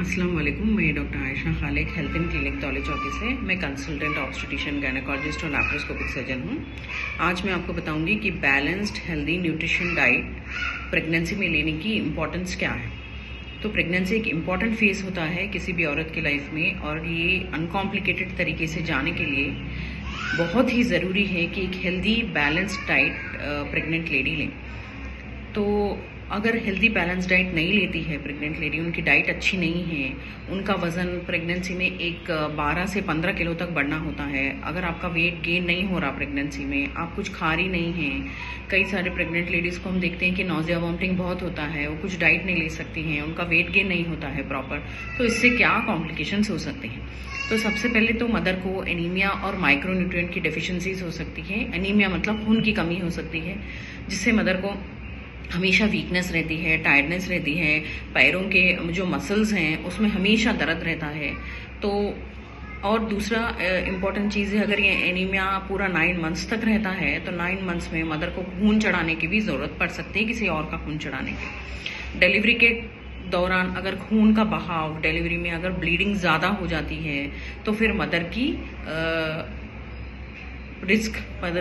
अस्सलाम वालेकुम। मैं doctor Ayesha Khaliq health and clinic दौले चौकी से। मैं कंसल्टेंट ऑब्स्टेट्रिशियन गायनेकोलॉजिस्ट और लैप्रोस्कोपिक सर्जन हूँ। आज मैं आपको बताऊंगी कि balanced healthy nutrition diet pregnancy में लेने की इम्पोर्टेंस क्या है। तो प्रेगनेंसी एक इम्पॉर्टेंट फेज होता है किसी भी औरत की लाइफ में, और ये अनकॉम्प्लिकेटेड तरीके से जाने के लिए बहुत ही ज़रूरी है कि एक healthy balanced diet pregnant lady लें। तो अगर हेल्दी बैलेंस डाइट नहीं लेती है प्रेग्नेंट लेडी, उनकी डाइट अच्छी नहीं है, उनका वज़न प्रेगनेंसी में एक 12 से 15 किलो तक बढ़ना होता है। अगर आपका वेट गेन नहीं हो रहा प्रेगनेंसी में, आप कुछ खा रही नहीं हैं, कई सारे प्रेग्नेंट लेडीज़ को हम देखते हैं कि नॉजिया वॉमिटिंग बहुत होता है, वो कुछ डाइट नहीं ले सकती हैं, उनका वेट गेन नहीं होता है प्रॉपर, तो इससे क्या कॉम्प्लिकेशंस हो सकते हैं। तो सबसे पहले तो मदर को एनीमिया और माइक्रोन्यूट्रिएंट की डेफिशिएंसीज हो सकती है। एनीमिया मतलब खून की कमी हो सकती है, जिससे मदर को हमेशा वीकनेस रहती है, टायर्डनेस रहती है, पैरों के जो मसल्स हैं उसमें हमेशा दर्द रहता है। तो और दूसरा इम्पॉर्टेंट चीज़ है, अगर ये एनीमिया पूरा 9 मंथ्स तक रहता है तो 9 मंथ्स में मदर को खून चढ़ाने की भी ज़रूरत पड़ सकती है, किसी और का खून चढ़ाने की। डिलीवरी के दौरान अगर खून का बहाव, डिलीवरी में अगर ब्लीडिंग ज़्यादा हो जाती है तो फिर मदर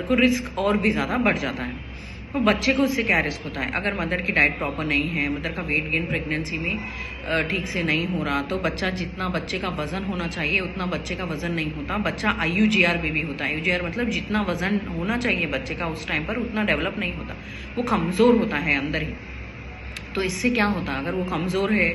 को रिस्क और भी ज़्यादा बढ़ जाता है। तो बच्चे को इससे क्या रिस्क होता है? अगर मदर की डाइट प्रॉपर नहीं है, मदर का वेट गेन प्रेगनेंसी में ठीक से नहीं हो रहा, तो बच्चा जितना बच्चे का वजन होना चाहिए उतना बच्चे का वजन नहीं होता। बच्चा IUGR बेबी होता है। IUGR मतलब जितना वजन होना चाहिए बच्चे का उस टाइम पर उतना डेवलप नहीं होता, वो कमज़ोर होता है अंदर ही। तो इससे क्या होता है, अगर वो कमज़ोर है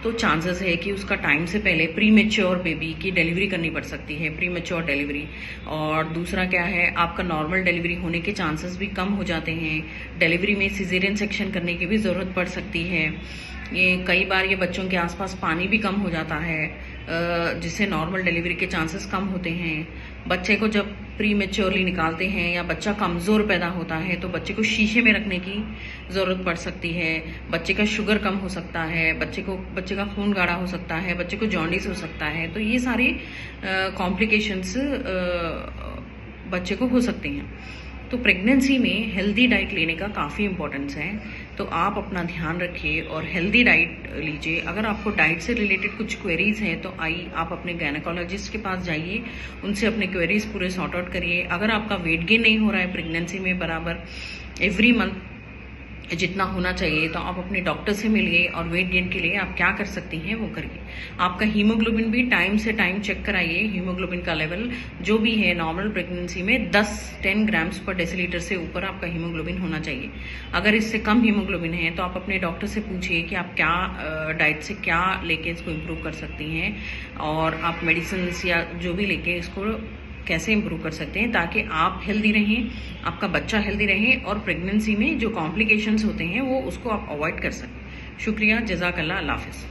तो चांसेस है कि उसका टाइम से पहले प्री मैच्योर बेबी की डिलीवरी करनी पड़ सकती है, प्री मैच्योर डिलीवरी। और दूसरा क्या है, आपका नॉर्मल डिलीवरी होने के चांसेस भी कम हो जाते हैं। डिलीवरी में सिजेरियन सेक्शन करने की भी ज़रूरत पड़ सकती है। ये कई बार ये बच्चों के आसपास पानी भी कम हो जाता है, जिससे नॉर्मल डिलीवरी के चांसेस कम होते हैं। बच्चे को जब प्री मैच्योरली निकालते हैं या बच्चा कमज़ोर पैदा होता है तो बच्चे को शीशे में रखने की ज़रूरत पड़ सकती है। बच्चे का शुगर कम हो सकता है, बच्चे का खून गाढ़ा हो सकता है, बच्चे को जॉन्डिस हो सकता है। तो ये सारे कॉम्प्लिकेशंस बच्चे को हो सकते हैं। तो प्रेगनेंसी में हेल्दी डाइट लेने का काफ़ी इम्पोर्टेंस है। तो आप अपना ध्यान रखिए और हेल्दी डाइट लीजिए। अगर आपको डाइट से रिलेटेड कुछ क्वेरीज हैं तो आप अपने गायनेकोलॉजिस्ट के पास जाइए, उनसे अपने क्वेरीज पूरे सॉर्ट आउट करिए। अगर आपका वेट गेन नहीं हो रहा है प्रेगनेंसी में बराबर एवरी मंथ जितना होना चाहिए, तो आप अपने डॉक्टर से मिलिए और वेट गेन के लिए आप क्या कर सकती हैं वो करिए। आपका हीमोग्लोबिन भी टाइम से टाइम चेक कराइए। हीमोग्लोबिन का लेवल जो भी है नॉर्मल प्रेगनेंसी में 10 ग्राम्स पर डेसीलीटर से ऊपर आपका हीमोग्लोबिन होना चाहिए। अगर इससे कम हीमोग्लोबिन है तो आप अपने डॉक्टर से पूछिए कि आप क्या डाइट से क्या लेके इसको इम्प्रूव कर सकती हैं, और आप मेडिसिन या जो भी लेके इसको कैसे इम्प्रूव कर सकते हैं, ताकि आप हेल्दी रहें, आपका बच्चा हेल्दी रहे और प्रेगनेंसी में जो कॉम्प्लिकेशंस होते हैं वो उसको आप अवॉइड कर सकें। शुक्रिया, जज़ाकल्लाह, अल्लाह हाफ़िज़।